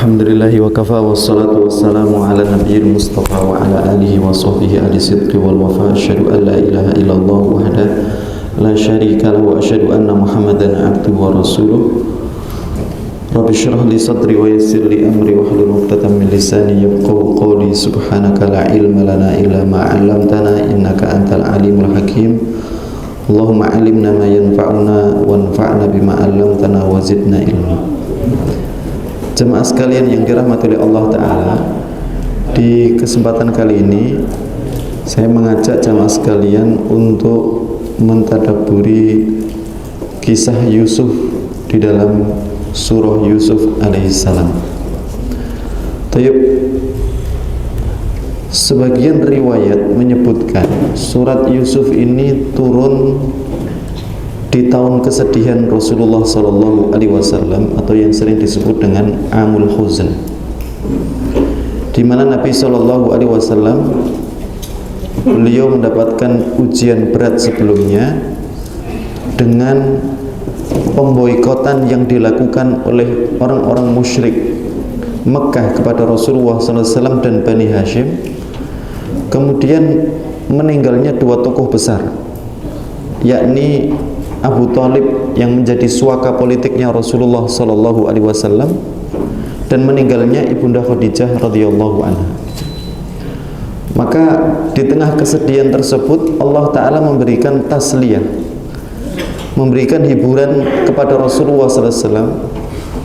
Alhamdulillahi wa kafa wassalatu wassalamu ala nabiyil mustafa wa ala alihi wa sahbihi ahli sidqi wal wafa. Asyhadu an la ilaha illallah wahda la syarika lahu wa asyhadu anna Muhammadan abduhu wa rasuluh. Rabbi shrah li sadri wa yassir li amri wahlul 'uqdatam min lisani yafqahu qawli. Subhanaka la ilma lana illa ma 'allamtana innaka antal alimul hakim. Allahumma 'allimna ma yanfa'una wanfa'na bima 'allamtana wa zidna ilma. Jemaah sekalian yang dirahmati oleh Allah Ta'ala, di kesempatan kali ini saya mengajak jemaah sekalian untuk mentadabburi kisah Yusuf di dalam surah Yusuf alaihissalam. Tayyib, sebagian riwayat menyebutkan surat Yusuf ini turun di tahun kesedihan Rasulullah Sallallahu Alaihi Wasallam, atau yang sering disebut dengan Amul Huzn, di mana Nabi Sallallahu Alaihi Wasallam beliau mendapatkan ujian berat sebelumnya dengan pemboikotan yang dilakukan oleh orang-orang musyrik Mekah kepada Rasulullah Sallallahu Alaihi Wasallam dan Bani Hashim. Kemudian meninggalnya dua tokoh besar, yakni Abu Thalib yang menjadi suaka politiknya Rasulullah Sallallahu Alaihi Wasallam, dan meninggalnya ibunda Khadijah radhiyallahu anha. Maka di tengah kesedihan tersebut Allah Ta'ala memberikan tasliyah, memberikan hiburan kepada Rasulullah Sallallahu Alaihi Wasallam,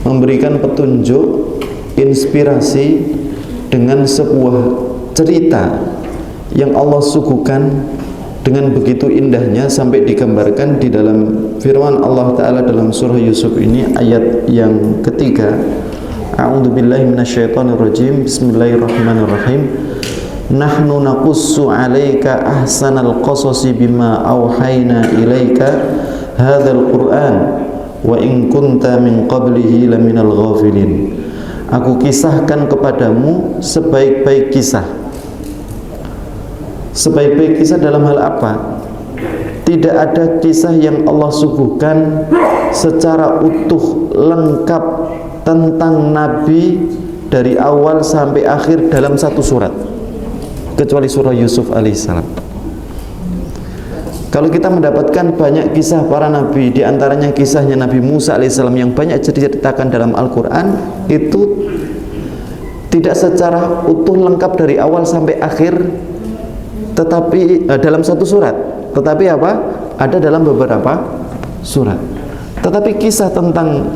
memberikan petunjuk, inspirasi dengan sebuah cerita yang Allah suguhkan dengan begitu indahnya, sampai digambarkan di dalam firman Allah Ta'ala dalam surah Yusuf ini ayat yang ketiga. A'udzubillahi minasyaitonirrajim. Bismillahirrahmanirrahim. Nahnu naqussu 'alaika ahsanal qasasi bima auhayna ilaika hadzal qur'an wa in kunta min qablihi laminal ghafilin. Aku kisahkan kepadamu sebaik-baik kisah. Sebaik-baik kisah dalam hal apa? Tidak ada kisah yang Allah suguhkan secara utuh, lengkap tentang Nabi dari awal sampai akhir dalam satu surat, kecuali surah Yusuf alaihissalam. Kalau kita mendapatkan banyak kisah para nabi, di antaranya kisahnya Nabi Musa alaihissalam yang banyak diceritakan dalam Al-Quran, itu tidak secara utuh lengkap dari awal sampai akhir, tetapi dalam satu surat, tetapi apa? Ada dalam beberapa surat. Tetapi kisah tentang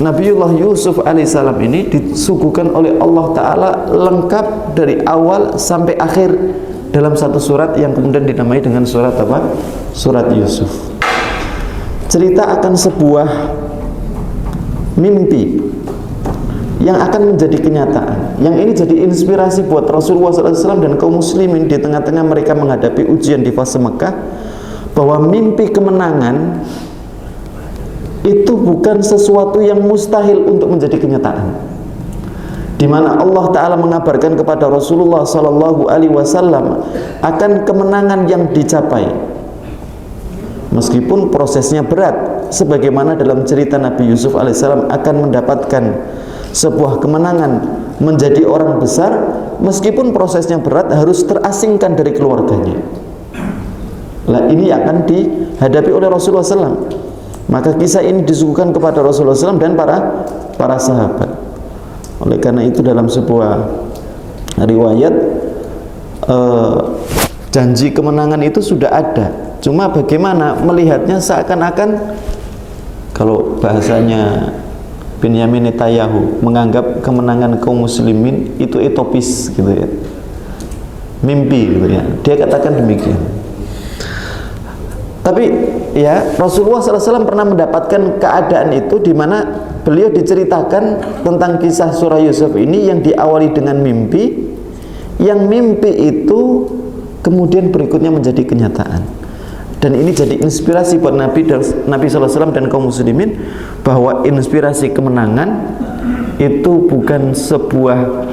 Nabiullah Yusuf alaihissalam ini disuguhkan oleh Allah Ta'ala lengkap dari awal sampai akhir dalam satu surat yang kemudian dinamai dengan surat apa? Surat Yusuf. Cerita akan sebuah mimpi yang akan menjadi kenyataan, yang ini jadi inspirasi buat Rasulullah SAW dan kaum muslimin di tengah-tengah mereka menghadapi ujian di fase Mekah, bahwa mimpi kemenangan itu bukan sesuatu yang mustahil untuk menjadi kenyataan, di mana Allah Ta'ala mengabarkan kepada Rasulullah SAW akan kemenangan yang dicapai meskipun prosesnya berat, sebagaimana dalam cerita Nabi Yusuf alaihissalam akan mendapatkan sebuah kemenangan menjadi orang besar, meskipun prosesnya berat, harus terasingkan dari keluarganya. Lah, ini akan dihadapi oleh Rasulullah SAW. Maka kisah ini disuguhkan kepada Rasulullah SAW dan para sahabat. Oleh karena itu dalam sebuah riwayat janji kemenangan itu sudah ada, cuma bagaimana melihatnya seakan-akan, kalau bahasanya Benyamin Netanyahu, menganggap kemenangan kaum muslimin itu utopis gitu ya, mimpi gitu ya, dia katakan demikian. Tapi ya, Rasulullah SAW pernah mendapatkan keadaan itu, di mana beliau diceritakan tentang kisah surah Yusuf ini yang diawali dengan mimpi, yang mimpi itu kemudian berikutnya menjadi kenyataan. Dan ini jadi inspirasi buat Nabi SAW dan kaum muslimin, bahwa inspirasi kemenangan itu bukan sebuah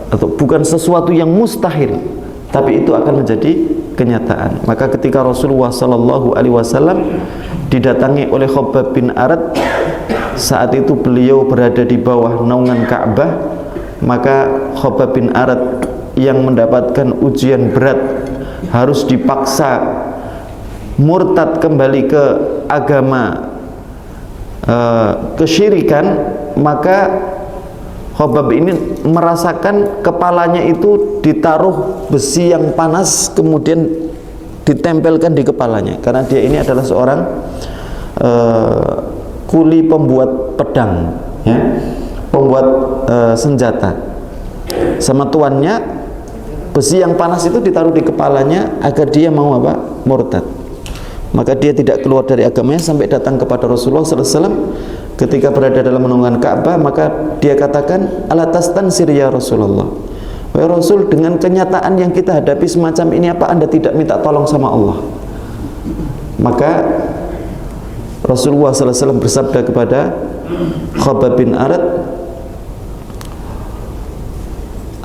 atau bukan sesuatu yang mustahil, tapi itu akan menjadi kenyataan. Maka ketika Rasulullah SAW didatangi oleh Khabbab bin Arad, saat itu beliau berada di bawah naungan Ka'bah, maka Khabbab bin Arat yang mendapatkan ujian berat harus dipaksa murtad kembali ke agama kesyirikan, maka Khabbab ini merasakan kepalanya itu ditaruh besi yang panas kemudian ditempelkan di kepalanya, karena dia ini adalah seorang kuli pembuat pedang, ya, pembuat senjata. Sama tuannya, besi yang panas itu ditaruh di kepalanya agar dia mau apa? Murtad. Maka dia tidak keluar dari agamanya sampai datang kepada Rasulullah SAW. Ketika berada dalam naungan Ka'bah, maka dia katakan, ala tastansir ya Rasulullah, wahai Rasul, dengan kenyataan yang kita hadapi semacam ini, apa Anda tidak minta tolong sama Allah? Maka Rasulullah SAW bersabda kepada Khabbab bin Arat,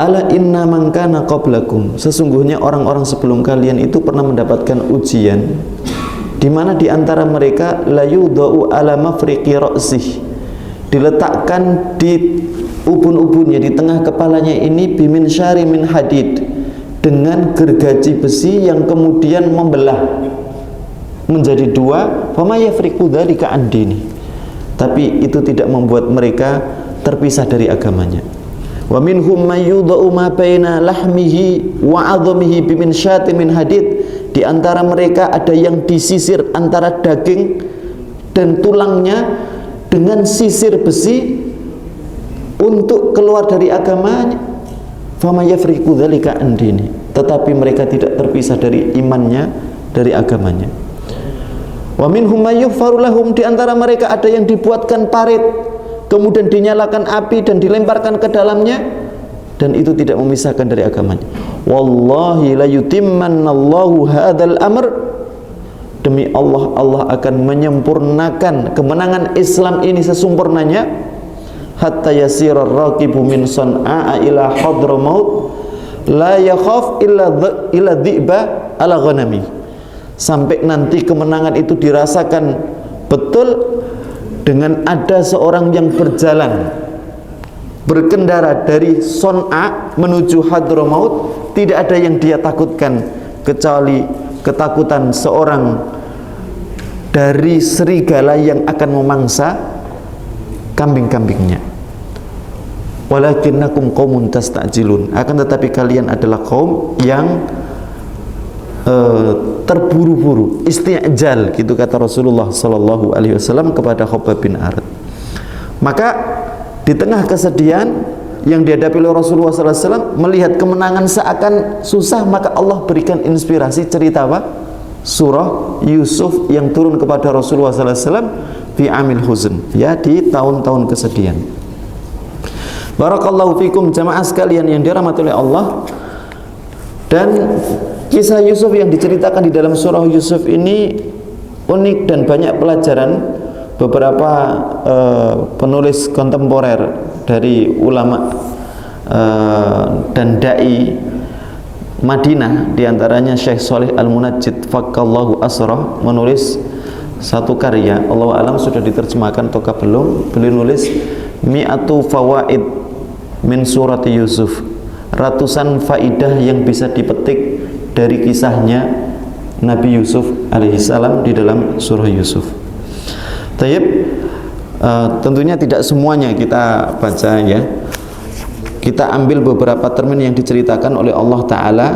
ala inna man kana qablakum, sesungguhnya orang-orang sebelum kalian itu pernah mendapatkan ujian, di mana di antara mereka la yudau ala mafriqi ra'sih, diletakkan di ubun-ubunnya, di tengah kepalanya ini, bimin syari min hadid, dengan gergaji besi yang kemudian membelah menjadi dua. Fama yafriqu dzalika an dini, tapi itu tidak membuat mereka terpisah dari agamanya. Wa minhum may yudau ma baina lahmihi wa 'adhamihi bimin syati min hadid, di antara mereka ada yang disisir antara daging dan tulangnya dengan sisir besi untuk keluar dari agamanya. Fama yafriqu dzalika an dini, tetapi mereka tidak terpisah dari imannya, dari agamanya. Wa minhum may yughfaru lahum, di antara mereka ada yang dibuatkan parit kemudian dinyalakan api dan dilemparkan ke dalamnya, dan itu tidak memisahkan dari agamanya. Wallahi la yutimmannallahu hadzal amr, demi Allah, Allah akan menyempurnakan kemenangan Islam ini sesempurnanya, hatta yasirar raqibu min San'a ila Hadramaut la yakhaf illa dhi'ba ala ghanami, sampai nanti kemenangan itu dirasakan betul dengan ada seorang yang berjalan, berkendara dari Son'a menuju Hadramaut, tidak ada yang dia takutkan kecuali ketakutan seorang dari serigala yang akan memangsa kambing-kambingnya. Walakinnakum qaumun tasta'jilun, akan tetapi kalian adalah kaum yang terburu-buru, isti'jal, gitu kata Rasulullah sallallahu alaihi wasallam kepada Khabbab bin Arat. Maka di tengah kesedihan yang dihadapi oleh Rasulullah sallallahu alaihi wasallam, melihat kemenangan seakan susah, maka Allah berikan inspirasi cerita apa? Surah Yusuf yang turun kepada Rasulullah sallallahu alaihi wasallam fi amil huzn, ya, di tahun-tahun kesedihan. Barakallahu fikum jamaah sekalian yang dirahmati oleh Allah. Dan kisah Yusuf yang diceritakan di dalam surah Yusuf ini unik dan banyak pelajaran. Beberapa penulis kontemporer dari ulama dan dai Madinah, diantaranya Syekh Shalih Al-Munajjid Fakkallahu Asrah, menulis satu karya, Allahu a'lam sudah diterjemahkan atau belum. Beliau nulis mi'atu fawaid min surati Yusuf, ratusan faidah yang bisa dipetik dari kisahnya Nabi Yusuf alaihissalam di dalam surah Yusuf. Tayyib, tentunya tidak semuanya kita baca, ya. Kita ambil beberapa termin yang diceritakan oleh Allah Ta'ala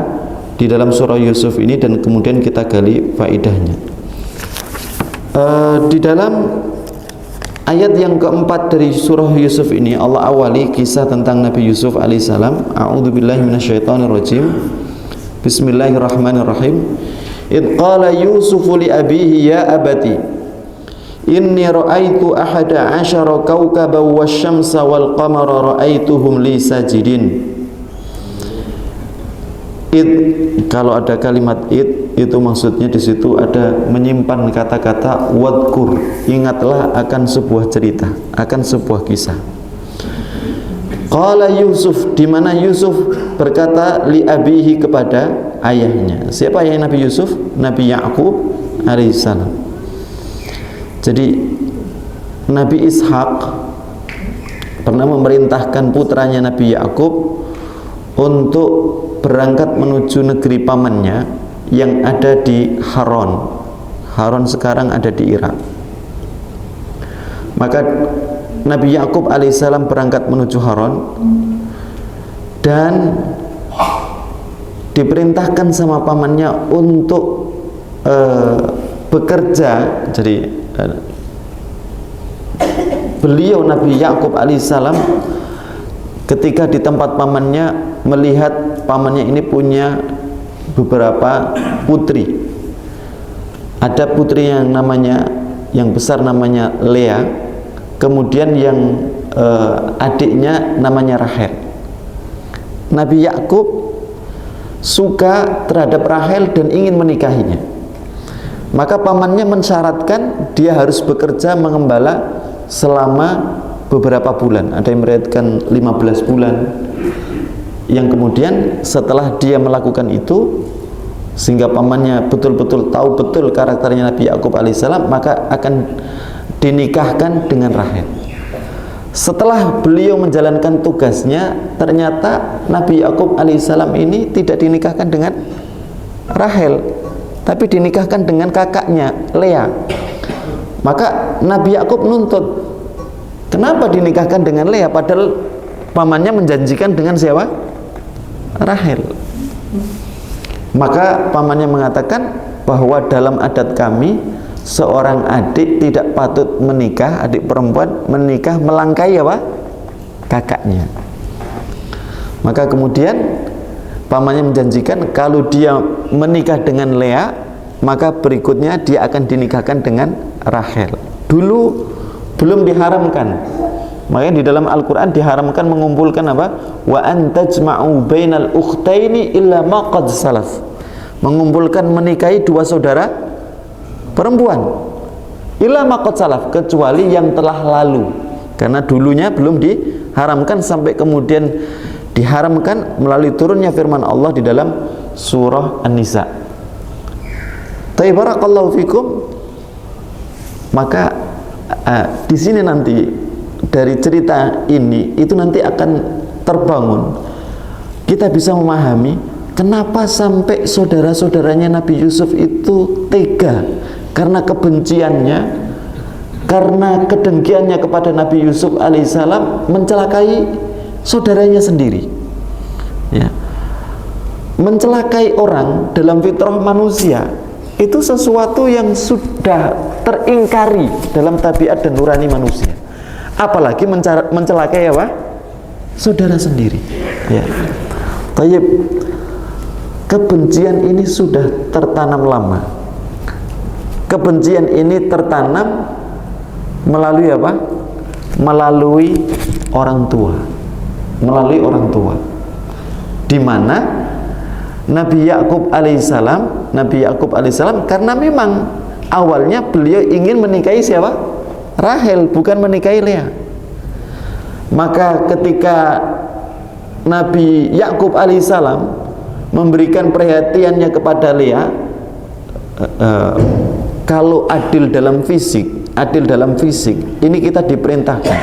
di dalam surah Yusuf ini dan kemudian kita gali faidahnya. Di dalam ayat yang keempat dari surah Yusuf ini, Allah awali kisah tentang Nabi Yusuf alaihissalam. A'udzubillahi minasyaitonirrajim. Bismillahirrahmanirrahim. Idh qala Yusufu li abihi ya abati inni ra'aitu ahada asyara kawkaban wasyamsa wal qamara ra'aituhum li sajidin. Kalau ada kalimat itu maksudnya di situ ada menyimpan kata-kata wadkur, ingatlah akan sebuah cerita, akan sebuah kisah. Qala Yusuf, di mana Yusuf berkata li abihi kepada ayahnya. Siapa ayah Nabi Yusuf? Nabi Ya'qub alaihissalam. Jadi Nabi Ishak pernah memerintahkan putranya Nabi Yakub untuk berangkat menuju negeri pamannya yang ada di Haran. Haran sekarang ada di Irak. Maka Nabi Yakub alaihissalam berangkat menuju Haran dan diperintahkan sama pamannya untuk bekerja. Jadi beliau Nabi Yakub alaihissalam ketika di tempat pamannya melihat pamannya ini punya beberapa putri. Ada putri yang besar namanya Lea, kemudian yang adiknya namanya Rahel. Nabi Yakub suka terhadap Rahel dan ingin menikahinya. Maka pamannya mensyaratkan dia harus bekerja mengembala selama beberapa bulan. Ada yang meriwayatkan 15 bulan. Yang kemudian setelah dia melakukan itu, sehingga pamannya betul-betul tahu betul karakternya Nabi Yakub alaihissalam, maka akan dinikahkan dengan Rahel. Setelah beliau menjalankan tugasnya, ternyata Nabi Yakub alaihissalam ini tidak dinikahkan dengan Rahel, tapi dinikahkan dengan kakaknya Lea. Maka Nabi Yakub nuntut, kenapa dinikahkan dengan Lea padahal pamannya menjanjikan dengan siapa? Rahel. Maka pamannya mengatakan bahwa dalam adat kami seorang adik tidak patut menikah, adik perempuan menikah melangkai apa? Kakaknya. Maka kemudian pamannya menjanjikan kalau dia menikah dengan Lea, maka berikutnya dia akan dinikahkan dengan Rahel. Dulu belum diharamkan. Makanya di dalam Al-Quran diharamkan mengumpulkan apa? Wa antajma'u bainal ukhtaini illa ma qad salaf. Mengumpulkan menikahi dua saudara perempuan illa ma qad salaf, kecuali yang telah lalu. Karena dulunya belum diharamkan sampai kemudian diharamkan melalui turunnya firman Allah di dalam surah An-Nisa. Barakallahu fikum. Maka di sini nanti dari cerita ini itu nanti akan terbangun, kita bisa memahami kenapa sampai saudara-saudaranya Nabi Yusuf itu tega karena kebenciannya, karena kedengkiannya kepada Nabi Yusuf alaihissalam mencelakai saudaranya sendiri. Ya. Mencelakai orang dalam fitrah manusia itu sesuatu yang sudah teringkari dalam tabiat dan nurani manusia. Apalagi mencelakai apa? Saudara sendiri. Ya. Tayyib, kebencian ini sudah tertanam lama. Kebencian ini tertanam melalui apa? Melalui orang tua. Melalui orang tua. Di mana Nabi Yakub alaihissalam karena memang awalnya beliau ingin menikahi siapa? Rahel, bukan menikahi Lea. Maka ketika Nabi Yakub alaihissalam memberikan perhatiannya kepada Lea, kalau adil dalam fisik ini kita diperintahkan,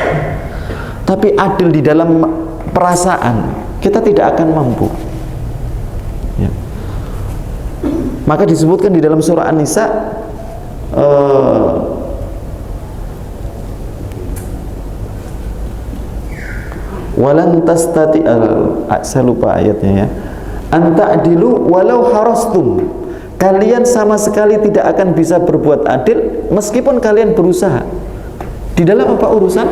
tapi adil di dalam perasaan kita tidak akan mampu. Ya. Maka disebutkan di dalam surah An-Nisa, walan tastati, saya lupa ayatnya ya, anta adilu walau harastum, kalian sama sekali tidak akan bisa berbuat adil meskipun kalian berusaha. Di dalam apa? Urusan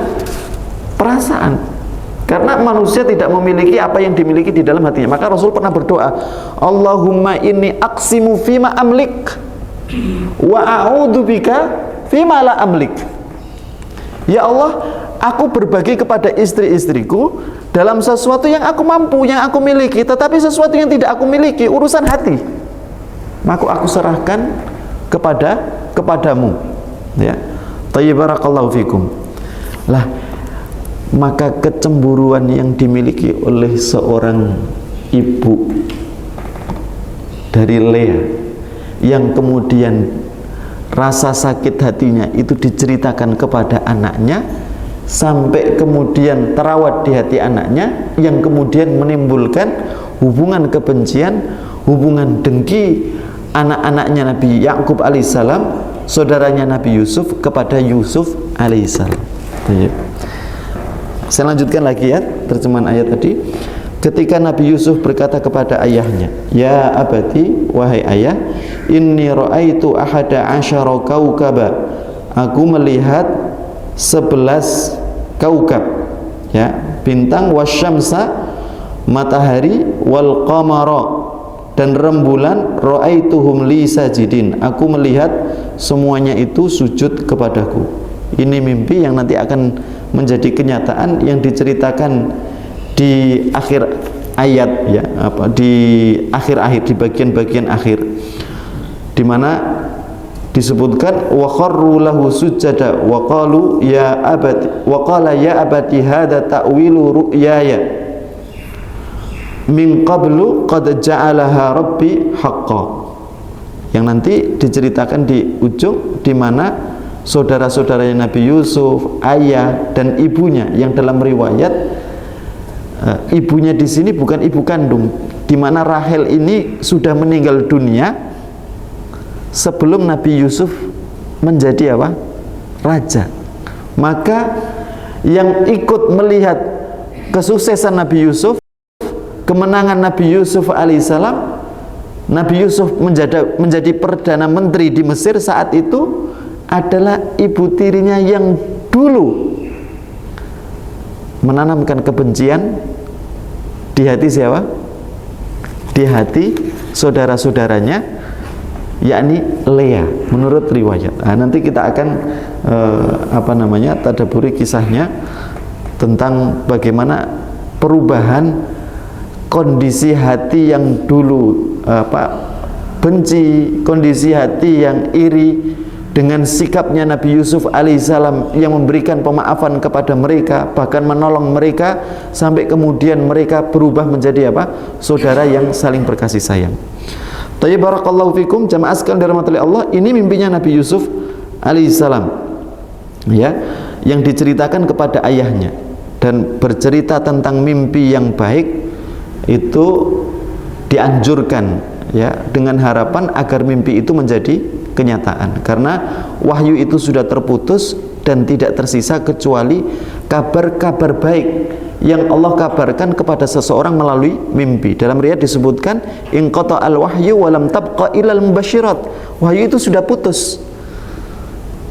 perasaan. Karena manusia tidak memiliki apa yang dimiliki di dalam hatinya. Maka Rasul pernah berdoa, Allahumma inni aqsimu fima amlik wa a'udzu bika fima la amlik. Ya Allah, aku berbagi kepada istri-istriku dalam sesuatu yang aku mampu, yang aku miliki, tetapi sesuatu yang tidak aku miliki, urusan hati, maka aku serahkan kepadamu. Ya. Barakallahu fikum. Lah, maka kecemburuan yang dimiliki oleh seorang ibu dari Lea yang kemudian rasa sakit hatinya itu diceritakan kepada anaknya, sampai kemudian terawat di hati anaknya, yang kemudian menimbulkan hubungan kebencian, hubungan dengki anak-anaknya Nabi Yakub alaihissalam, saudaranya Nabi Yusuf kepada Yusuf alaihissalam. Saya lanjutkan lagi ya terjemahan ayat tadi. Ketika Nabi Yusuf berkata kepada ayahnya, "Ya abati, wahai ayah, inni ra'aitu ahada asyara kaukaba." Aku melihat 11 kaukab, ya, bintang, wasyamsa, matahari, wal qamara, dan rembulan, ra'aituhum li sajidin. Aku melihat semuanya itu sujud kepadaku. Ini mimpi yang nanti akan menjadi kenyataan yang diceritakan di akhir ayat, ya, di akhir-akhir, di bagian-bagian akhir, di mana disebutkan wa kharru lahu sujada wa qalu ya abati wa qala ya abati hadza ta'wilu ru'yaya min qablu qad ja'alaha rabbi haqqan, yang nanti diceritakan di ujung, di mana saudara-saudaranya Nabi Yusuf, ayah dan ibunya, yang dalam riwayat ibunya di sini bukan ibu kandung, di mana Rahel ini sudah meninggal dunia sebelum Nabi Yusuf menjadi apa? Raja. Maka yang ikut melihat kesuksesan Nabi Yusuf, kemenangan Nabi Yusuf alaihissalam, Nabi Yusuf menjadi perdana menteri di Mesir saat itu, adalah ibu tirinya yang dulu menanamkan kebencian di hati siapa? Di hati saudara-saudaranya, yakni Lea, menurut riwayat. Nah, nanti kita akan tadaburi kisahnya tentang bagaimana perubahan kondisi hati yang dulu benci, kondisi hati yang iri, dengan sikapnya Nabi Yusuf alaihissalam yang memberikan pemaafan kepada mereka, bahkan menolong mereka, sampai kemudian mereka berubah menjadi apa? Saudara yang saling berkasih sayang. Tayyib, barakallahu fikum, jamaah sekalian dirahmati Allah. Ini mimpinya Nabi Yusuf alaihissalam, ya, yang diceritakan kepada ayahnya, dan bercerita tentang mimpi yang baik itu dianjurkan, ya, dengan harapan agar mimpi itu menjadi kenyataan, karena wahyu itu sudah terputus dan tidak tersisa kecuali kabar-kabar baik yang Allah kabarkan kepada seseorang melalui mimpi. Dalam riwayat disebutkan inqata al-wahyu wa lam tabqa ilal mubasyirat. Wahyu itu sudah putus,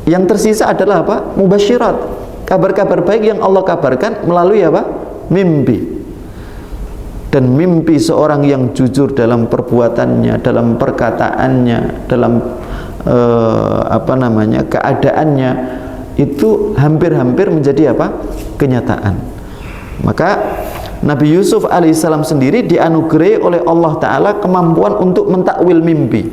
yang tersisa adalah apa? Mubasyirat, kabar-kabar baik yang Allah kabarkan melalui apa? Mimpi. Dan mimpi seorang yang jujur dalam perbuatannya, dalam perkataannya, dalam keadaannya, itu hampir-hampir menjadi apa? Kenyataan. Maka Nabi Yusuf alaihissalam sendiri dianugerahi oleh Allah Ta'ala kemampuan untuk mentakwil mimpi.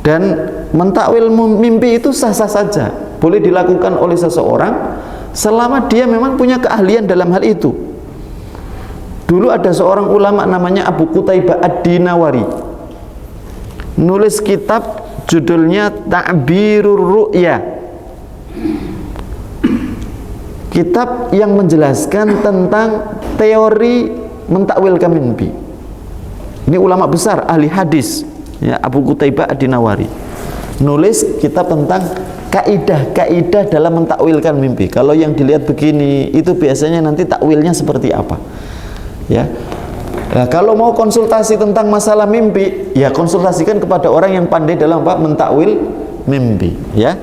Dan mentakwil mimpi itu sah-sah saja, boleh dilakukan oleh seseorang selama dia memang punya keahlian dalam hal itu. Dulu ada seorang ulama namanya Abu Qutaibah ad-Dinawari, nulis kitab judulnya Ta'birur Ru'ya, kitab yang menjelaskan tentang teori mentakwilkan mimpi. Ini ulama besar, ahli hadis, ya, Abu Qutaibah ad-Dinawari, nulis kitab tentang kaidah-kaidah dalam mentakwilkan mimpi. Kalau yang dilihat begini, itu biasanya nanti takwilnya seperti apa, ya. Nah, kalau mau konsultasi tentang masalah mimpi, ya konsultasikan kepada orang yang pandai dalam apa? Mentakwil mimpi, ya.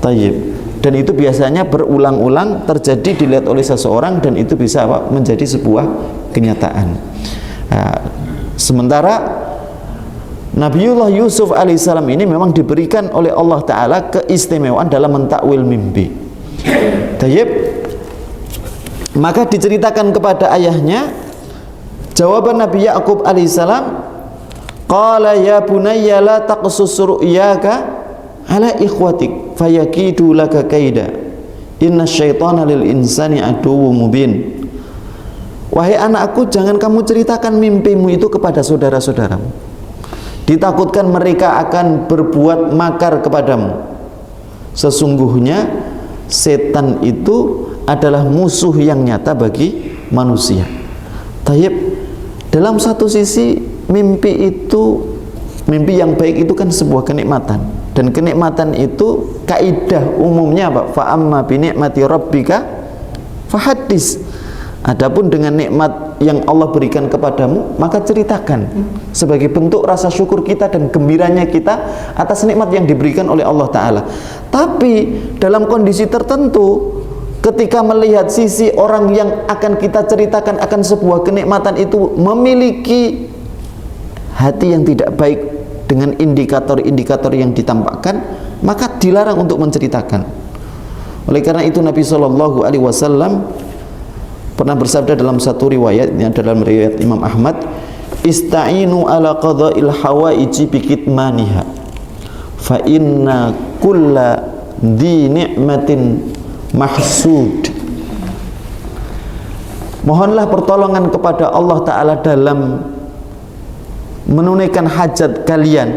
Tayyib. Dan itu biasanya berulang-ulang terjadi, dilihat oleh seseorang, dan itu bisa apa? Menjadi sebuah kenyataan. Nah, sementara Nabiullah Yusuf alaihissalam ini memang diberikan oleh Allah Ta'ala keistimewaan dalam mentakwil mimpi. Tayyib. Maka diceritakan kepada ayahnya jawaban Nabi Yakub alaihissalam, qala ya bunayya la taqsus ru'yaka ala ikhwatik fayakidu laka kaida inna syaitana lil insani aduwwum mubin. Wahai anakku, jangan kamu ceritakan mimpimu itu kepada saudara-saudaramu. Ditakutkan mereka akan berbuat makar kepadamu. Sesungguhnya setan itu adalah musuh yang nyata bagi manusia. Tayyib, dalam satu sisi mimpi yang baik itu kan sebuah kenikmatan, dan kenikmatan itu kaidah umumnya apa? Fa amma bi ni'mati rabbika fahaddis. Adapun dengan nikmat yang Allah berikan kepadamu, maka ceritakan sebagai bentuk rasa syukur kita dan gembiranya kita atas nikmat yang diberikan oleh Allah Ta'ala. Tapi dalam kondisi tertentu, ketika melihat sisi orang yang akan kita ceritakan akan sebuah kenikmatan itu memiliki hati yang tidak baik dengan indikator-indikator yang ditampakkan, maka dilarang untuk menceritakan. Oleh karena itu Nabi SAW pernah bersabda dalam satu riwayat, ini dalam riwayat Imam Ahmad, ista'inu ala qada'il hawaiji bikitmaniha fa inna kulla di ni'matin mahsud. Mohonlah pertolongan kepada Allah Ta'ala dalam menunaikan hajat kalian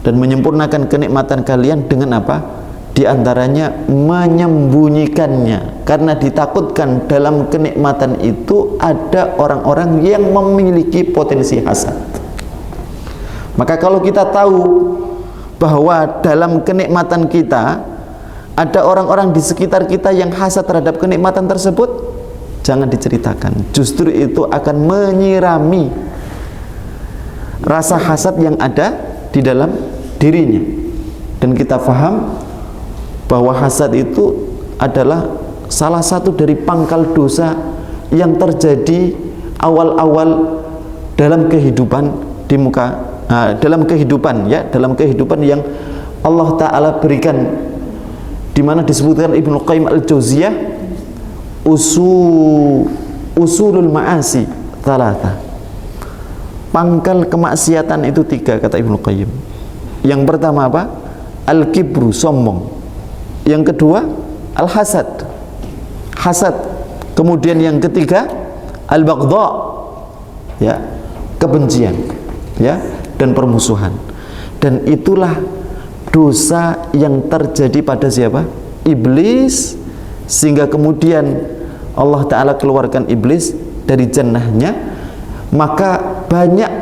dan menyempurnakan kenikmatan kalian dengan apa? Di antaranya menyembunyikannya, karena ditakutkan dalam kenikmatan itu ada orang-orang yang memiliki potensi hasad. Maka kalau kita tahu bahwa dalam kenikmatan kita ada orang-orang di sekitar kita yang hasad terhadap kenikmatan tersebut, jangan diceritakan. Justru itu akan menyirami rasa hasad yang ada di dalam dirinya. Dan kita faham bahwa hasad itu adalah salah satu dari pangkal dosa yang terjadi awal-awal dalam kehidupan di muka dalam kehidupan yang Allah Ta'ala berikan, di mana disebutkan Ibnu Qayyim Al-Jauziyah usulul ma'asi thalatha. Pangkal kemaksiatan itu 3, kata Ibnu Qayyim. Yang pertama apa? Al-kibru, sombong. Yang kedua, al-hasad, hasad. Kemudian yang ketiga, al-baghdha, ya, kebencian, ya, dan permusuhan. Dan itulah dosa yang terjadi pada siapa? Iblis. Sehingga kemudian Allah Ta'ala keluarkan iblis dari jannahnya. Maka banyak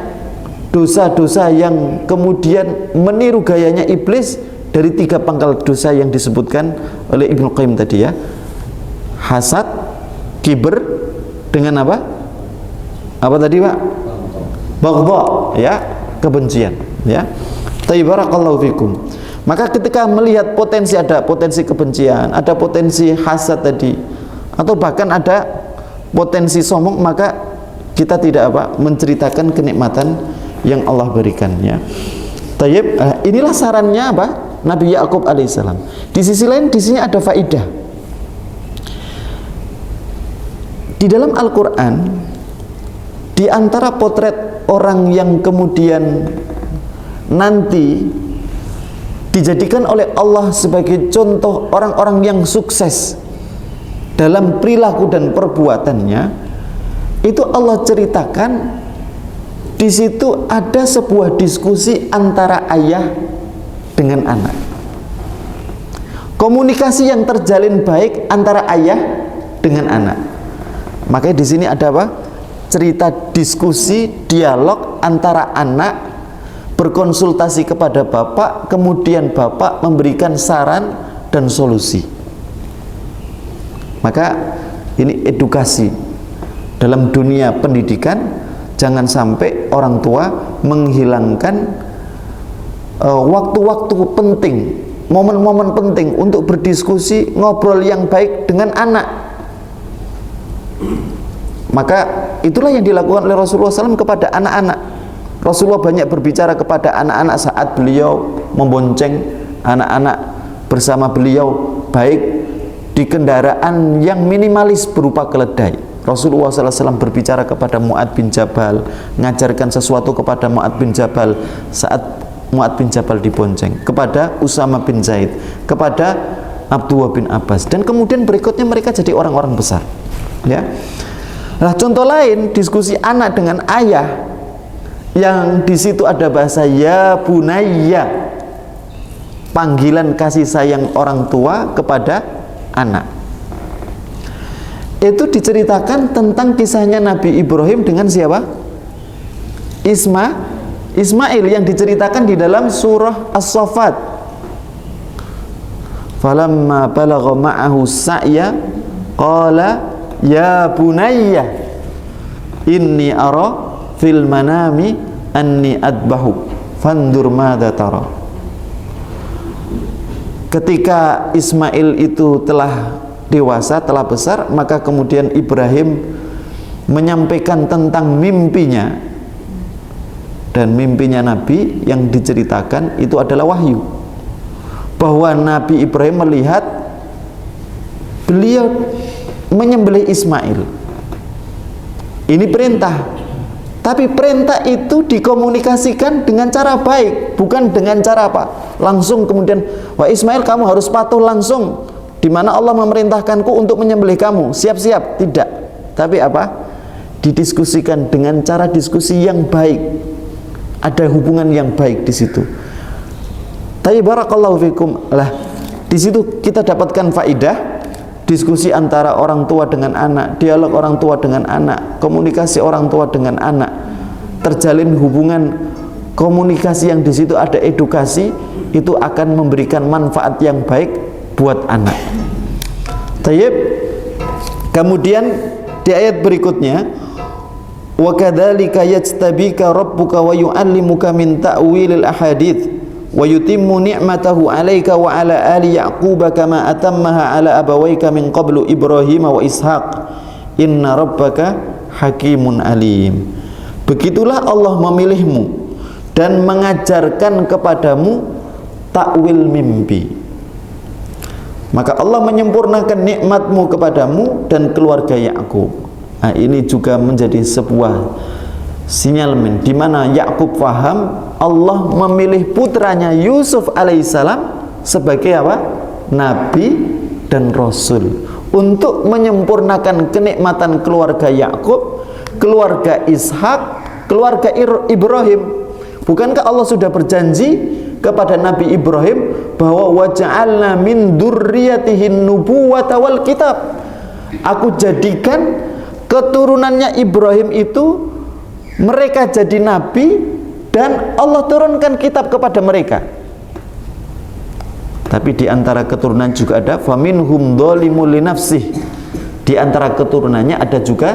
dosa-dosa yang kemudian meniru gayanya iblis dari 3 pangkal dosa yang disebutkan oleh Ibnu Qayyim tadi, ya. Hasad, kibr, dengan apa? Apa tadi, Pak? Baghdha, ya, kebencian, ya. Barakallahu fikum. Maka ketika melihat ada potensi kebencian, ada potensi hasad tadi, atau bahkan ada potensi sombong, maka kita tidak menceritakan kenikmatan yang Allah berikan, ya. Tayyib, inilah sarannya apa? Nabi Yakub alaihissalam. Di sisi lain, di sini ada faidah. Di dalam Al-Quran, di antara potret orang yang kemudian nanti dijadikan oleh Allah sebagai contoh orang-orang yang sukses dalam perilaku dan perbuatannya, itu Allah ceritakan di situ ada sebuah diskusi antara ayah dengan anak. Komunikasi yang terjalin baik antara ayah dengan anak. Makanya di sini ada apa? Cerita diskusi, dialog antara anak berkonsultasi kepada bapak, kemudian bapak memberikan saran dan solusi. Maka ini edukasi dalam dunia pendidikan. Jangan sampai orang tua menghilangkan waktu-waktu penting, momen-momen penting untuk berdiskusi, ngobrol yang baik dengan anak. Maka itulah yang dilakukan oleh Rasulullah SAW kepada anak-anak. Rasulullah banyak berbicara kepada anak-anak saat beliau membonceng anak-anak bersama beliau, baik di kendaraan yang minimalis berupa keledai. Rasulullah SAW berbicara kepada Mu'adz bin Jabal, mengajarkan sesuatu kepada Mu'adz bin Jabal saat Mu'adz bin Jabal dibonceng, kepada Usama bin Zaid, kepada Abdullah bin Abbas, dan kemudian berikutnya mereka jadi orang-orang besar, ya. Nah, contoh lain diskusi anak dengan ayah yang di situ ada bahasa ya bunayya, panggilan kasih sayang orang tua kepada anak. Itu diceritakan tentang kisahnya Nabi Ibrahim dengan siapa? Ismail, yang diceritakan di dalam surah As-Saffat. Falamma balagha ma'ahu sa'ya qala ya bunayya inni ara fil manami anni adbahu fandur madza tara. Ketika Ismail itu telah dewasa, telah besar, maka kemudian Ibrahim menyampaikan tentang mimpinya, dan mimpinya Nabi yang diceritakan itu adalah wahyu, bahwa Nabi Ibrahim melihat beliau menyembelih Ismail. Ini perintah, tapi perintah itu dikomunikasikan dengan cara baik, bukan dengan cara apa? Langsung kemudian, wah Ismail kamu harus patuh langsung, di mana Allah memerintahkanku untuk menyembelih kamu, siap-siap. Tidak, tapi apa? Didiskusikan dengan cara diskusi yang baik, ada hubungan yang baik di situ. Tapi barakallahu fikum, lah di situ kita dapatkan faidah, diskusi antara orang tua dengan anak, dialog orang tua dengan anak, komunikasi orang tua dengan anak, terjalin hubungan komunikasi yang di situ ada edukasi, itu akan memberikan manfaat yang baik buat anak. Tayyib. Kemudian di ayat berikutnya, wa kadzalika yajtabika rabbuka wa yu'allimuka min ta'wilil ahadits wa yutimmu ni'matahu 'alaika wa 'ala ali yaquba kama atammaha 'ala abawayka min qablu Ibrahim wa Ishaq inna rabbaka hakimun alim. Begitulah Allah memilihmu dan mengajarkan kepadamu takwil mimpi. Maka Allah menyempurnakan nikmatmu kepadamu dan keluarga Yakub. Nah, ini juga menjadi sebuah sinyalemen di mana Yakub paham Allah memilih putranya Yusuf alaihissalam sebagai apa? Nabi dan Rasul, untuk menyempurnakan kenikmatan keluarga Yakub, keluarga Ishak, keluarga Ibrahim. Bukankah Allah sudah berjanji kepada Nabi Ibrahim bahwa waja'alna min dzurriyyatihin nubuwata wal kitab, aku jadikan keturunannya Ibrahim itu mereka jadi nabi dan Allah turunkan kitab kepada mereka. Tapi di antara keturunan juga ada faminhum dzalimun li nafsih, di antara keturunannya ada juga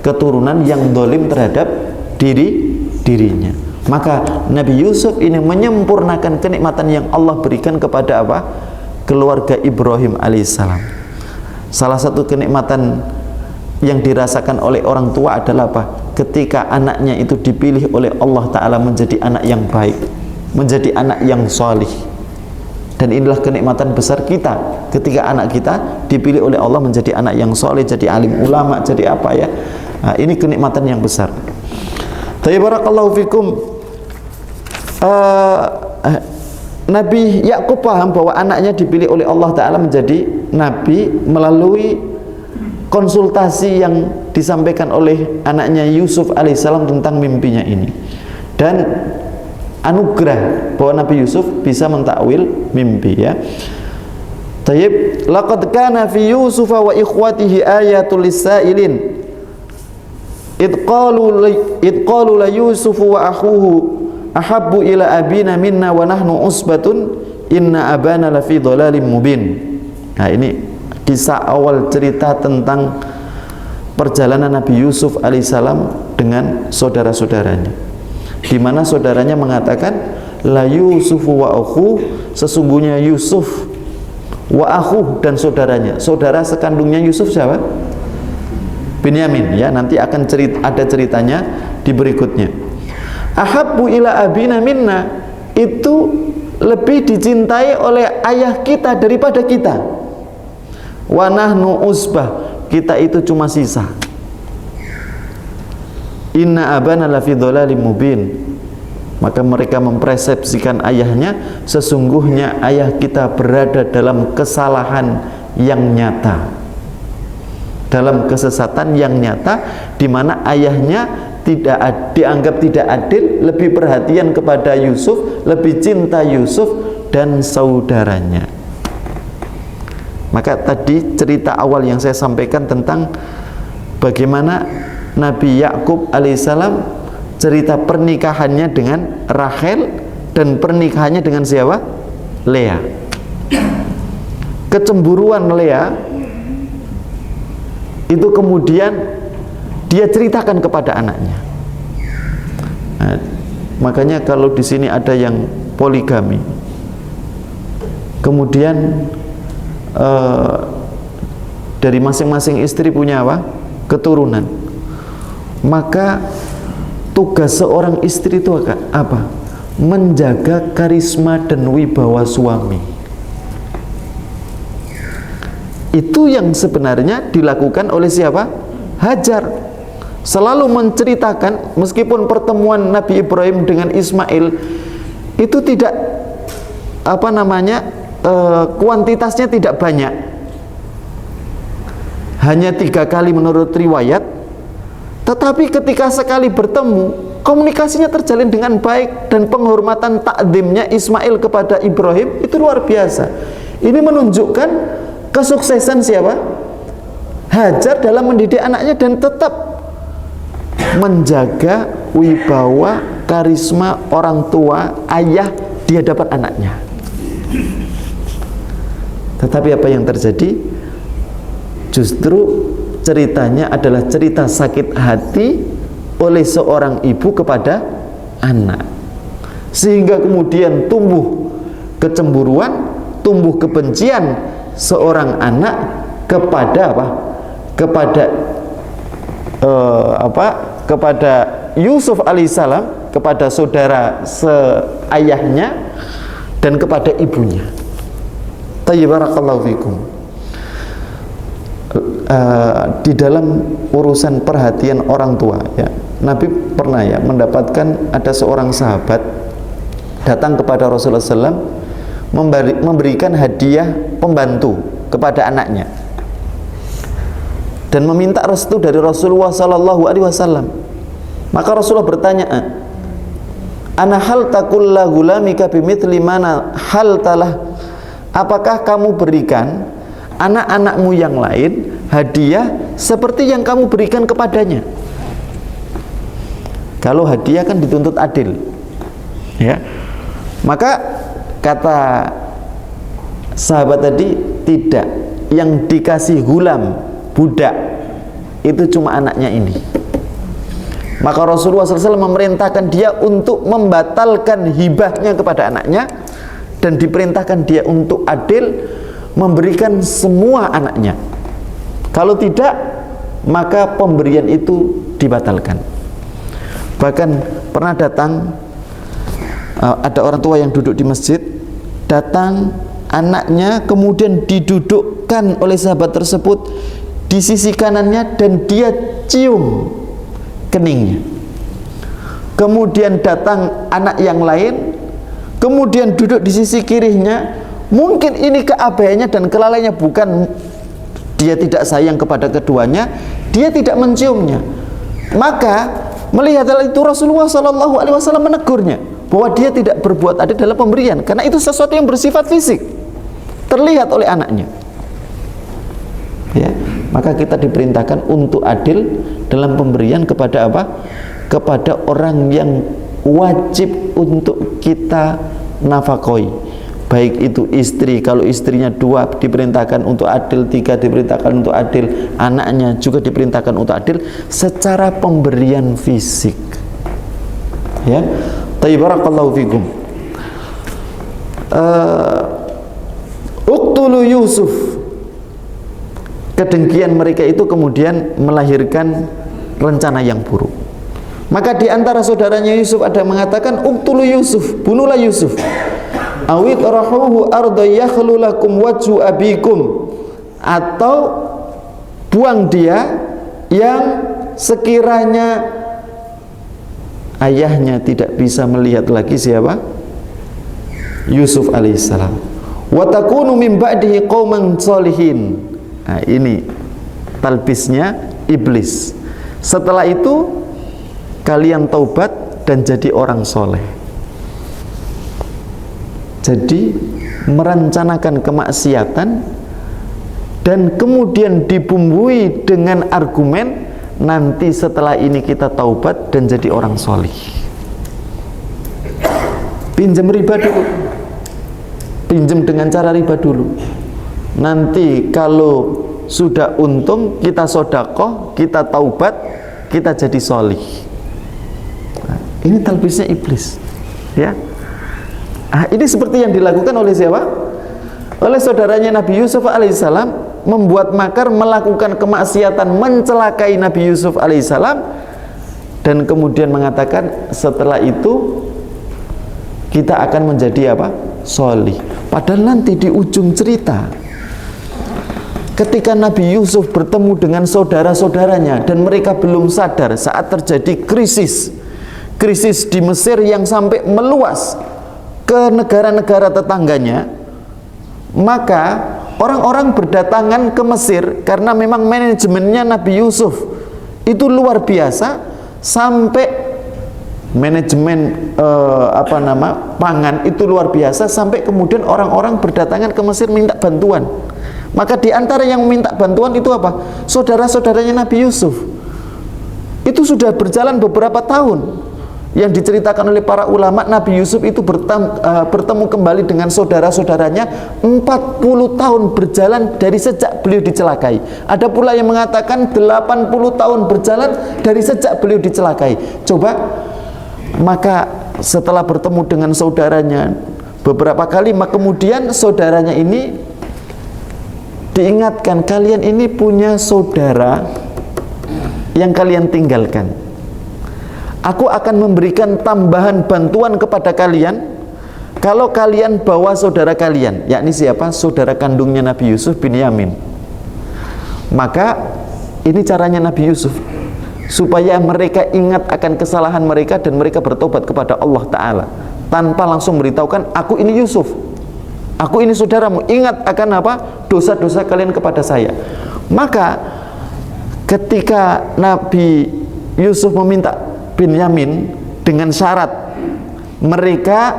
keturunan yang zalim terhadap dirinya. Maka Nabi Yusuf ini menyempurnakan kenikmatan yang Allah berikan kepada apa? Keluarga Ibrahim alaihissalam. Salah satu kenikmatan yang dirasakan oleh orang tua adalah apa? Ketika anaknya itu dipilih oleh Allah Ta'ala menjadi anak yang baik, menjadi anak yang salih. Dan inilah kenikmatan besar kita ketika anak kita dipilih oleh Allah menjadi anak yang salih, jadi alim ulama, jadi apa ya? Nah, ini kenikmatan yang besar. Barakallahu fikum. Nabi Yakub paham bahwa anaknya dipilih oleh Allah Ta'ala menjadi nabi melalui konsultasi yang disampaikan oleh anaknya Yusuf alaihissalam tentang mimpinya ini, dan anugerah bahwa Nabi Yusuf bisa mentakwil mimpi, ya. Tayyib, laqad kana fi Yusuf wa ikhwatihi ayatul lisailin id qalu la Yusuf wa akhuhu ahabbu ila abina minna wa nahnu usbatun inna abana lafi dhalalim mubin. Nah, ini kisah awal cerita tentang perjalanan Nabi Yusuf alaihissalam dengan saudara-saudaranya, di mana saudaranya mengatakan la Yusufu wa akhu, sesungguhnya Yusuf, wa akhu, dan saudaranya. Saudara sekandungnya Yusuf siapa? Binyamin, ya, nanti akan ada ceritanya di berikutnya. Ahabbu ila abina minna, itu lebih dicintai oleh ayah kita daripada kita. Wa nahnu usbah, kita itu cuma sisa. Inna abana lafi dhalalim mubin, maka mereka mempersepsikan ayahnya, sesungguhnya ayah kita berada dalam kesalahan yang nyata, dalam kesesatan yang nyata, di mana ayahnya dianggap tidak adil, lebih perhatian kepada Yusuf, lebih cinta Yusuf dan saudaranya. Maka tadi cerita awal yang saya sampaikan tentang bagaimana Nabi Yakub alaihissalam, cerita pernikahannya dengan Rachel dan pernikahannya dengan siapa? Lea. Kecemburuan Lea itu kemudian dia ceritakan kepada anaknya. Nah, makanya kalau di sini ada yang poligami, kemudian dari masing-masing istri punya apa? Keturunan. Maka tugas seorang istri itu apa? Menjaga karisma dan wibawa suami. Itu yang sebenarnya dilakukan oleh siapa? Hajar. Selalu menceritakan, meskipun pertemuan Nabi Ibrahim dengan Ismail itu tidak kuantitasnya tidak banyak, hanya 3 kali menurut riwayat, tetapi ketika sekali bertemu komunikasinya terjalin dengan baik dan penghormatan takdimnya Ismail kepada Ibrahim itu luar biasa. Ini menunjukkan kesuksesan siapa? Hajar dalam mendidik anaknya dan tetap menjaga wibawa karisma orang tua ayah di hadapan anaknya. Tetapi apa yang terjadi? Justru ceritanya adalah cerita sakit hati oleh seorang ibu kepada anak, sehingga kemudian tumbuh kecemburuan, tumbuh kebencian seorang anak kepada apa? Kepada Yusuf alaihissalam, kepada saudara seayahnya dan kepada ibunya. Tayyibarakallahu fikum. Di dalam urusan perhatian orang tua ya, Nabi pernah ya mendapatkan ada seorang sahabat datang kepada Rasulullah SAW memberikan hadiah pembantu kepada anaknya dan meminta restu dari Rasulullah SAW. Maka Rasulullah bertanya, ana hal takulla gulamika bimithli mana hal talah, apakah kamu berikan anak-anakmu yang lain hadiah seperti yang kamu berikan kepadanya? Kalau hadiah kan dituntut adil ya. Maka kata sahabat tadi, tidak, yang dikasih gulam, budak, itu cuma anaknya ini. Maka Rasulullah SAW memerintahkan dia untuk membatalkan hibahnya kepada anaknya dan diperintahkan dia untuk adil memberikan semua anaknya. Kalau tidak, maka pemberian itu dibatalkan. Bahkan pernah datang ada orang tua yang duduk di masjid, datang anaknya kemudian didudukkan oleh sahabat tersebut di sisi kanannya dan dia cium keningnya. Kemudian datang anak yang lain, kemudian duduk di sisi kirinya. Mungkin ini keabaiannya dan kelalaiannya, bukan dia tidak sayang kepada keduanya, dia tidak menciumnya. Maka melihat hal itu Rasulullah SAW menegurnya bahwa dia tidak berbuat adil dalam pemberian, karena itu sesuatu yang bersifat fisik, terlihat oleh anaknya ya. Maka kita diperintahkan untuk adil dalam pemberian kepada apa? Kepada orang yang wajib untuk kita nafakoi, baik itu istri, kalau istrinya 2 diperintahkan untuk adil, 3 diperintahkan untuk adil, anaknya juga diperintahkan untuk adil secara pemberian fisik ya. Tayyibarakallahu fikum. Uqtulu Yusuf, kedengkian mereka itu kemudian melahirkan rencana yang buruk. Maka di antara saudaranya Yusuf ada yang mengatakan, uqtulu Yusuf, bunuhlah Yusuf, awid rahuhu arda yakhlu lakum wajhu abikum, atau buang dia yang sekiranya ayahnya tidak bisa melihat lagi siapa? Yusuf alaihissalam. Wa takunu min ba'dihi qauman sholihin. Nah, ini talbisnya iblis. Setelah itu kalian taubat dan jadi orang soleh. Jadi merencanakan kemaksiatan dan kemudian dibumbui dengan argumen nanti setelah ini kita taubat dan jadi orang soleh. Pinjam riba dulu, pinjam dengan cara riba dulu. Nanti kalau sudah untung kita sodakoh, kita taubat, kita jadi soleh. Nah, ini talbisnya iblis, ya. Nah, ini seperti yang dilakukan oleh siapa? Oleh saudaranya Nabi Yusuf alaihissalam, membuat makar, melakukan kemaksiatan, mencelakai Nabi Yusuf alaihissalam, dan kemudian mengatakan setelah itu kita akan menjadi apa? Solih. Padahal nanti di ujung cerita, ketika Nabi Yusuf bertemu dengan saudara-saudaranya dan mereka belum sadar saat terjadi krisis di Mesir yang sampai meluas ke negara-negara tetangganya, maka orang-orang berdatangan ke Mesir karena memang manajemennya Nabi Yusuf itu luar biasa, sampai manajemen pangan itu luar biasa, sampai kemudian orang-orang berdatangan ke Mesir minta bantuan. Maka di antara yang minta bantuan itu apa? Saudara-saudaranya Nabi Yusuf. Itu sudah berjalan beberapa tahun. Yang diceritakan oleh para ulama, Nabi Yusuf itu bertemu kembali dengan saudara-saudaranya 40 tahun berjalan dari sejak beliau dicelakai. Ada pula yang mengatakan 80 tahun berjalan dari sejak beliau dicelakai. Coba, maka setelah bertemu dengan saudaranya beberapa kali, maka kemudian saudaranya ini diingatkan, kalian ini punya saudara yang kalian tinggalkan. Aku akan memberikan tambahan bantuan kepada kalian kalau kalian bawa saudara kalian, yakni siapa? Saudara kandungnya Nabi Yusuf, Binyamin. Maka ini caranya Nabi Yusuf, supaya mereka ingat akan kesalahan mereka dan mereka bertobat kepada Allah Ta'ala, tanpa langsung beritahukan, aku ini Yusuf, aku ini saudaramu, ingat akan apa? Dosa-dosa kalian kepada saya. Maka ketika Nabi Yusuf meminta Binyamin dengan syarat mereka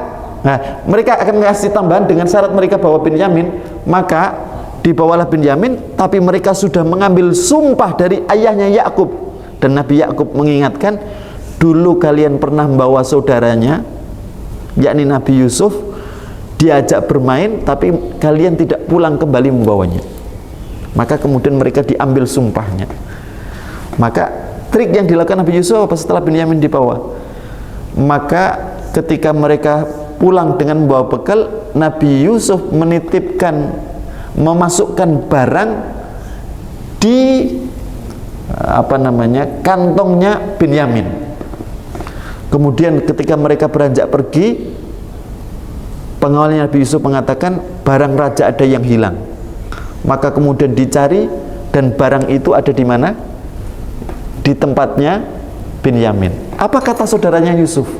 akan ngasih tambahan dengan syarat mereka bawa Binyamin, maka dibawalah Binyamin, tapi mereka sudah mengambil sumpah dari ayahnya Yakub. Dan Nabi Yakub mengingatkan, dulu kalian pernah membawa saudaranya, yakni Nabi Yusuf, diajak bermain, tapi kalian tidak pulang kembali membawanya. Maka kemudian mereka diambil sumpahnya. Maka trik yang dilakukan Nabi Yusuf apa setelah Binyamin dibawa? Maka ketika mereka pulang dengan membawa bekal, Nabi Yusuf memasukkan barang di kantongnya Binyamin. Kemudian ketika mereka beranjak pergi, pengawalnya Nabi Yusuf mengatakan barang raja ada yang hilang. Maka kemudian dicari, dan barang itu ada di mana? Di tempatnya Binyamin. Apa kata saudaranya Yusuf?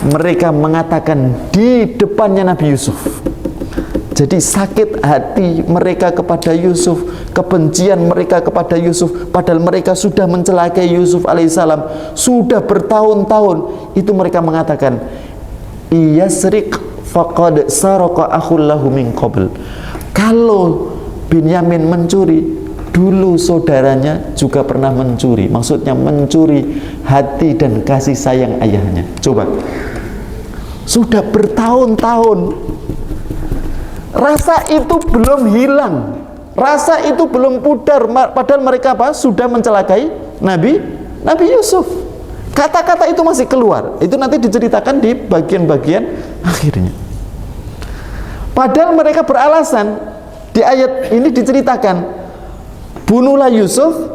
Mereka mengatakan di depannya Nabi Yusuf. Jadi sakit hati mereka kepada Yusuf, kebencian mereka kepada Yusuf, padahal mereka sudah mencelakai Yusuf alaihissalam sudah bertahun-tahun. Itu mereka mengatakan, iyasrik faqad saraka akhul lahu min qabl. Kalau Binyamin mencuri, dulu saudaranya juga pernah mencuri. Maksudnya mencuri hati dan kasih sayang ayahnya. Coba, sudah bertahun-tahun, rasa itu belum hilang, rasa itu belum pudar, padahal mereka apa? Sudah mencelakai Nabi Yusuf. Kata-kata itu masih keluar. Itu nanti diceritakan di bagian-bagian akhirnya. Padahal mereka beralasan, di ayat ini diceritakan, bunuhlah Yusuf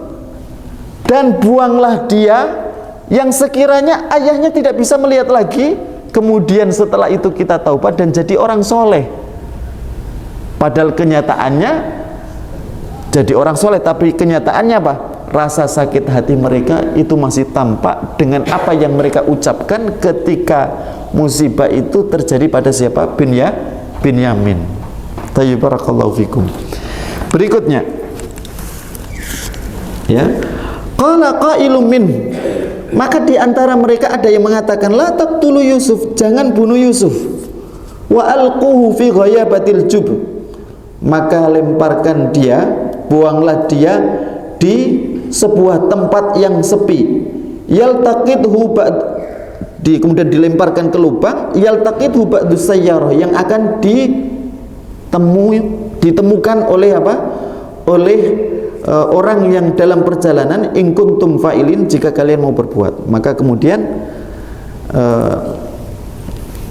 dan buanglah dia yang sekiranya ayahnya tidak bisa melihat lagi, kemudian setelah itu kita taubat dan jadi orang soleh. Padahal kenyataannya jadi orang soleh, tapi kenyataannya apa? Rasa sakit hati mereka itu masih tampak dengan apa yang mereka ucapkan ketika musibah itu terjadi pada siapa? Binyamin. Tayyib, barakallahu fikum. Berikutnya, ya, qala qailun min, Maka di antara mereka ada yang mengatakan, la taqtulu Yusuf, jangan bunuh Yusuf. Wa alquhu fi ghayabatil jub, maka lemparkan dia, buanglah dia di sebuah tempat yang sepi. Yaltaqidhu kemudian dilemparkan ke lubang, yaltaqidhu ba'du sayyarah, yang akan ditemukan oleh apa? Oleh orang yang dalam perjalanan, in kuntum fa'ilin, jika kalian mau berbuat. Maka kemudian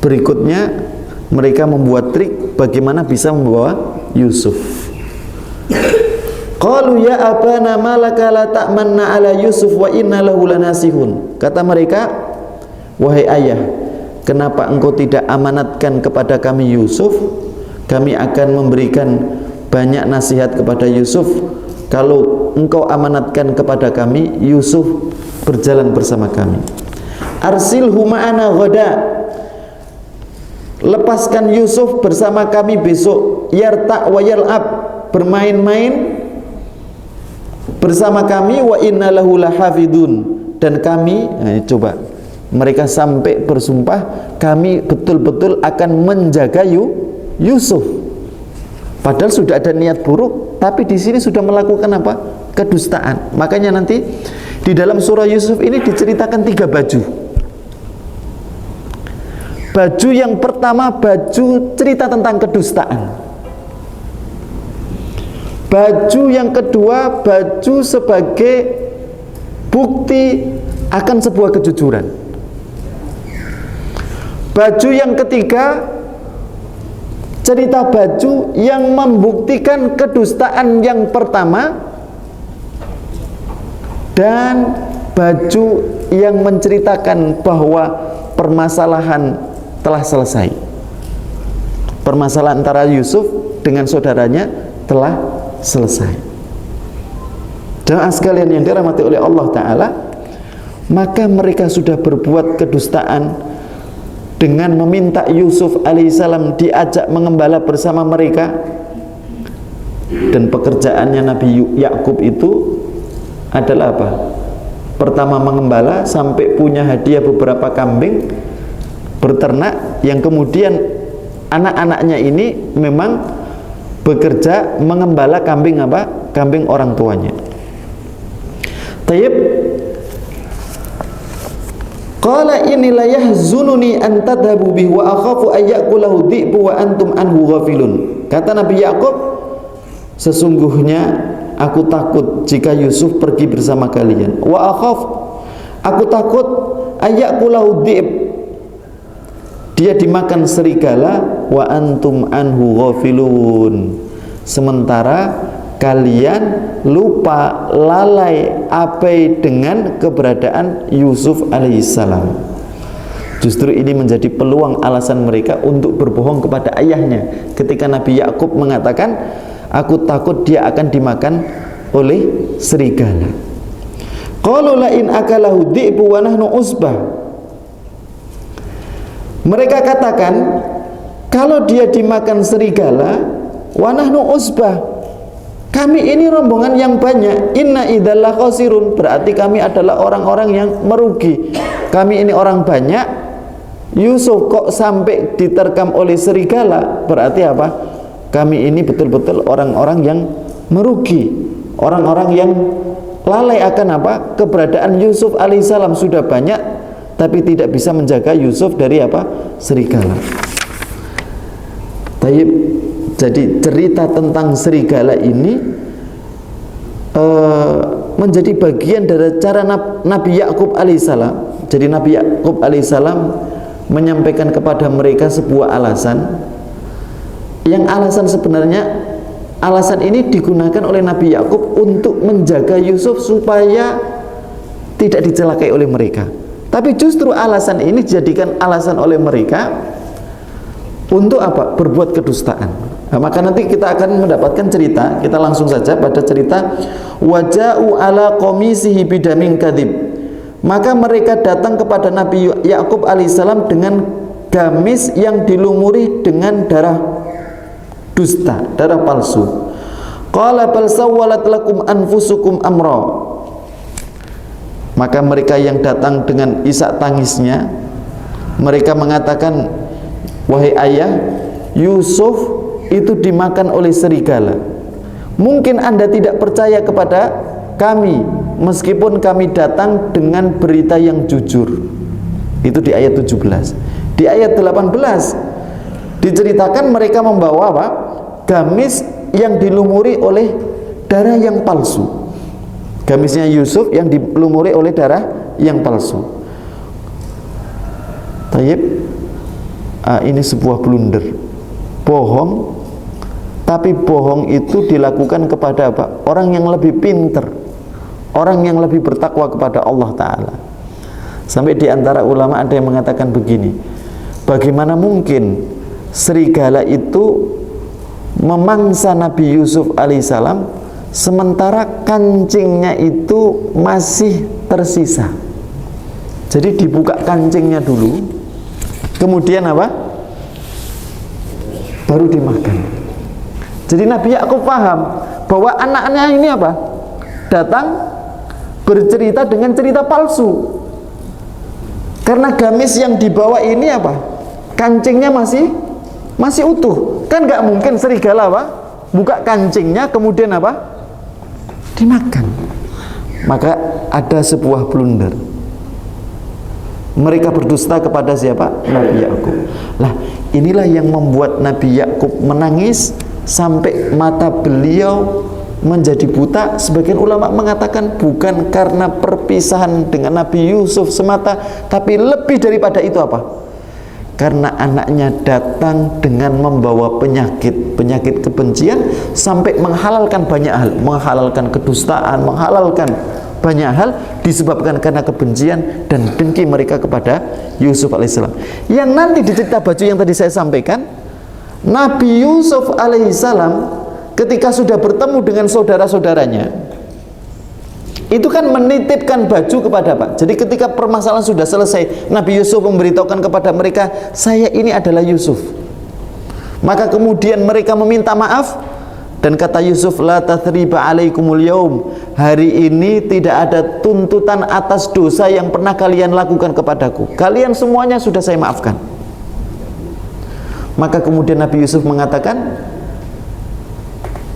berikutnya mereka membuat trik bagaimana bisa membawa Yusuf. Qalu ya abana malaka la ta'manna ala Yusuf wa inna lahu lanasihun. Kata mereka, wahai ayah, kenapa engkau tidak amanatkan kepada kami Yusuf? Kami akan memberikan banyak nasihat kepada Yusuf. Kalau engkau amanatkan kepada kami, Yusuf berjalan bersama kami. Arsilhu ma'ana ghada, lepaskan Yusuf bersama kami besok. Yarta' wa yal'ab, bermain-main bersama kami. Wa inna lahu lahafidun, dan kami, coba mereka sampai bersumpah, kami betul-betul akan menjaga Yusuf. Padahal sudah ada niat buruk, tapi di sini sudah melakukan apa? Kedustaan. Makanya nanti di dalam surah Yusuf ini diceritakan 3 baju. Baju yang pertama, baju cerita tentang kedustaan. Baju yang kedua, baju sebagai bukti akan sebuah kejujuran. Baju yang ketiga, cerita baju yang membuktikan kedustaan yang pertama, dan baju yang menceritakan bahwa permasalahan telah selesai. Permasalahan antara Yusuf dengan saudaranya telah selesai. Jemaah sekalian yang dirahmati oleh Allah Ta'ala, maka mereka sudah berbuat kedustaan dengan meminta Yusuf alaihissalam diajak mengembala bersama mereka. Dan pekerjaannya Nabi Yakub itu adalah apa? Pertama mengembala sampai punya hadiah beberapa kambing, berternak, yang kemudian anak-anaknya ini memang bekerja mengembala kambing apa? Kambing orang tuanya. Tayyib. Qala inni la yahzununi an tadhabu bihi wa akhafu ay ya'kulahu dhi'bu wa antum anhu ghafilun. Kata Nabi Yakub, sesungguhnya aku takut jika Yusuf pergi bersama kalian. Wa akhaf, aku takut ay ya'kulahu dhi'b, dia dimakan serigala, wa antum anhu ghafilun, sementara kalian lupa, lalai, abai dengan keberadaan Yusuf alaihissalam. Justru ini menjadi peluang alasan mereka untuk berbohong kepada ayahnya ketika Nabi Yakub mengatakan, aku takut dia akan dimakan oleh serigala. Qalu la in akalahu dhi'bu wa nahnu usbah. Mereka katakan, kalau dia dimakan serigala, wa nahnu usbah, kami ini rombongan yang banyak, inna idzal khasirun, berarti kami adalah orang-orang yang merugi. Kami ini orang banyak, Yusuf kok sampai diterkam oleh serigala, berarti apa? Kami ini betul-betul orang-orang yang merugi, orang-orang yang lalai akan apa? Keberadaan Yusuf alaihissalam sudah banyak, tapi tidak bisa menjaga Yusuf dari apa? Serigala. Tayyib. Jadi cerita tentang serigala ini menjadi bagian dari cara Nabi Yakub alaihissalam. Jadi Nabi Yakub alaihissalam menyampaikan kepada mereka sebuah alasan, yang alasan sebenarnya, alasan ini digunakan oleh Nabi Yakub untuk menjaga Yusuf supaya tidak dicelakai oleh mereka. Tapi justru alasan ini dijadikan alasan oleh mereka untuk apa? Berbuat kedustaan. Nah, maka nanti kita akan mendapatkan cerita. Kita langsung saja pada cerita waja'u ala qamisihi bidamin kadhib. Maka mereka datang kepada Nabi Yakub alaihissalam dengan gamis yang dilumuri dengan darah dusta, darah palsu. Qala bal sawwalat lakum anfusukum amra. Maka mereka yang datang dengan isak tangisnya, mereka mengatakan, wahai ayah, Yusuf itu dimakan oleh serigala. Mungkin Anda tidak percaya kepada kami, meskipun kami datang dengan berita yang jujur. Itu di ayat 17. Di ayat 18 diceritakan mereka membawa apa? Gamis yang dilumuri oleh darah yang palsu. Gamisnya Yusuf yang dilumuri oleh darah yang palsu. Tayyib, ini sebuah blunder, bohong. Tapi bohong itu dilakukan kepada apa? Orang yang lebih pinter, orang yang lebih bertakwa kepada Allah Ta'ala. Sampai di antara ulama ada yang mengatakan begini, bagaimana mungkin serigala itu memangsa Nabi Yusuf alaihissalam sementara kancingnya itu masih tersisa. Jadi dibuka kancingnya dulu, kemudian apa? Baru dimakan. Jadi Nabi Yakub paham bahwa anaknya ini apa? Datang bercerita dengan cerita palsu. Karena gamis yang dibawa ini apa? Kancingnya masih utuh. Kan nggak mungkin serigala apa? Buka kancingnya kemudian apa? Dimakan. Maka ada sebuah blunder. Mereka berdusta kepada siapa? Nabi Yakub. Lah, inilah yang membuat Nabi Yakub menangis sampai mata beliau menjadi buta. Sebagian ulama mengatakan bukan karena perpisahan dengan Nabi Yusuf semata, tapi lebih daripada itu apa? Karena anaknya datang dengan membawa penyakit kebencian sampai menghalalkan banyak hal, menghalalkan kedustaan, menghalalkan banyak hal disebabkan karena kebencian dan dengki mereka kepada Yusuf alaihissalam. Yang nanti di cerita baju yang tadi saya sampaikan, Nabi Yusuf alaihissalam ketika sudah bertemu dengan saudara-saudaranya, itu kan menitipkan baju kepada Pak. Jadi ketika permasalahan sudah selesai, Nabi Yusuf memberitahukan kepada mereka, saya ini adalah Yusuf. Maka kemudian mereka meminta maaf, dan kata Yusuf, la tathriba alaikumul yaum, hari ini tidak ada tuntutan atas dosa yang pernah kalian lakukan kepadaku. Kalian semuanya sudah saya maafkan. Maka kemudian Nabi Yusuf mengatakan,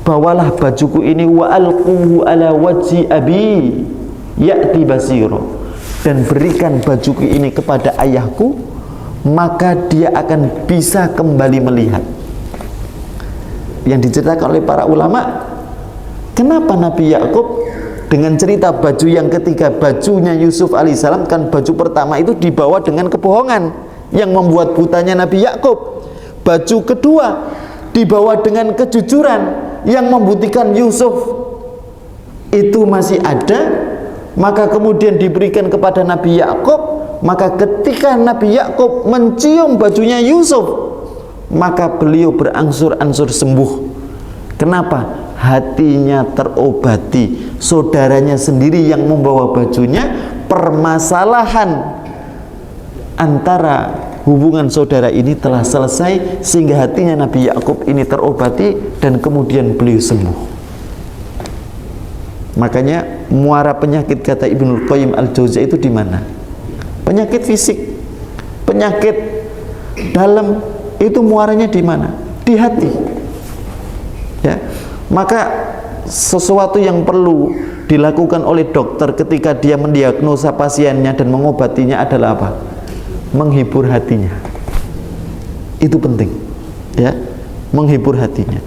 bawalah bajuku ini wa alquhu ala wajhi abi ya'ti basiro, dan berikan bajuku ini kepada ayahku, maka dia akan bisa kembali melihat. Yang diceritakan oleh para ulama, kenapa Nabi Yakub dengan cerita baju yang ketiga, bajunya Yusuf alaihissalam, kan baju pertama itu dibawa dengan kebohongan yang membuat butanya Nabi Yakub. Baju kedua dibawa dengan kejujuran yang membuktikan Yusuf itu masih ada, maka kemudian diberikan kepada Nabi Yakub. Maka ketika Nabi Yakub mencium bajunya Yusuf, maka beliau berangsur-angsur sembuh. Kenapa? Hatinya terobati. Saudaranya sendiri yang membawa bajunya. Permasalahan antara hubungan saudara ini telah selesai, sehingga hatinya Nabi Yakub ini terobati dan kemudian beliau sembuh. Makanya muara penyakit, kata Ibnul Qayyim Al-Jauziyah, itu di mana? Penyakit fisik, penyakit dalam, itu muaranya di mana? Di hati. Ya. Maka sesuatu yang perlu dilakukan oleh dokter ketika dia mendiagnosa pasiennya dan mengobatinya adalah apa? Menghibur hatinya. Itu penting, ya, menghibur hatinya.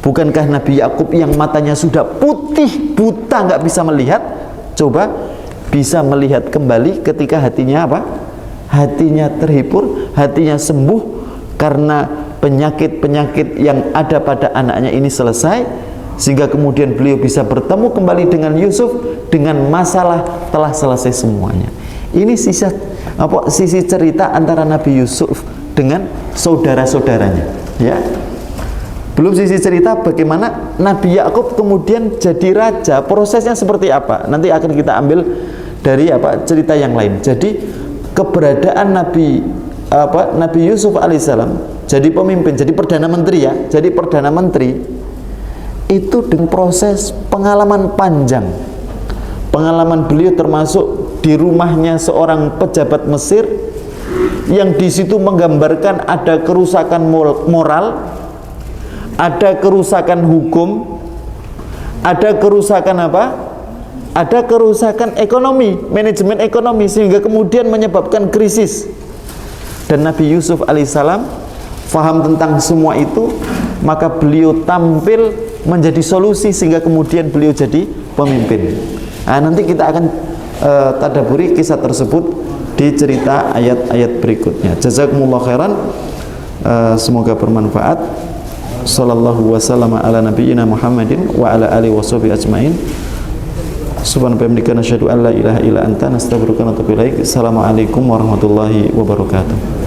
Bukankah Nabi Yakub yang matanya sudah putih buta, nggak bisa melihat, coba bisa melihat kembali ketika hatinya apa? Hatinya terhibur, hatinya sembuh karena penyakit-penyakit yang ada pada anaknya ini selesai, sehingga kemudian beliau bisa bertemu kembali dengan Yusuf dengan masalah telah selesai semuanya. Ini sisi cerita antara Nabi Yusuf dengan saudara-saudaranya, ya. Belum sisi cerita bagaimana Nabi Yakub kemudian jadi raja, prosesnya seperti apa? Nanti akan kita ambil dari cerita yang lain. Jadi keberadaan Nabi Yusuf alaihissalam jadi pemimpin, jadi perdana menteri, ya. Jadi perdana menteri itu dengan proses pengalaman panjang, Pengalaman beliau termasuk di rumahnya seorang pejabat Mesir yang di situ menggambarkan ada kerusakan moral, ada kerusakan hukum, ada kerusakan apa? Ada kerusakan ekonomi, manajemen ekonomi, sehingga kemudian menyebabkan krisis. Dan Nabi Yusuf alaihissalam faham tentang semua itu, maka beliau tampil menjadi solusi sehingga kemudian beliau jadi pemimpin. Nah, nanti kita akan tadaburi kisah tersebut di cerita ayat-ayat berikutnya. Jazakumullah khairan. Semoga bermanfaat. Sallallahu wasallam ala nabiyyina Muhammadin wa ala alihi washabihi ajmain. Subhanaka wa bihamdika nasyhadu an la ilaha illa anta nastaghfiruka wa natubu ilaik. Assalamualaikum warahmatullahi wabarakatuh.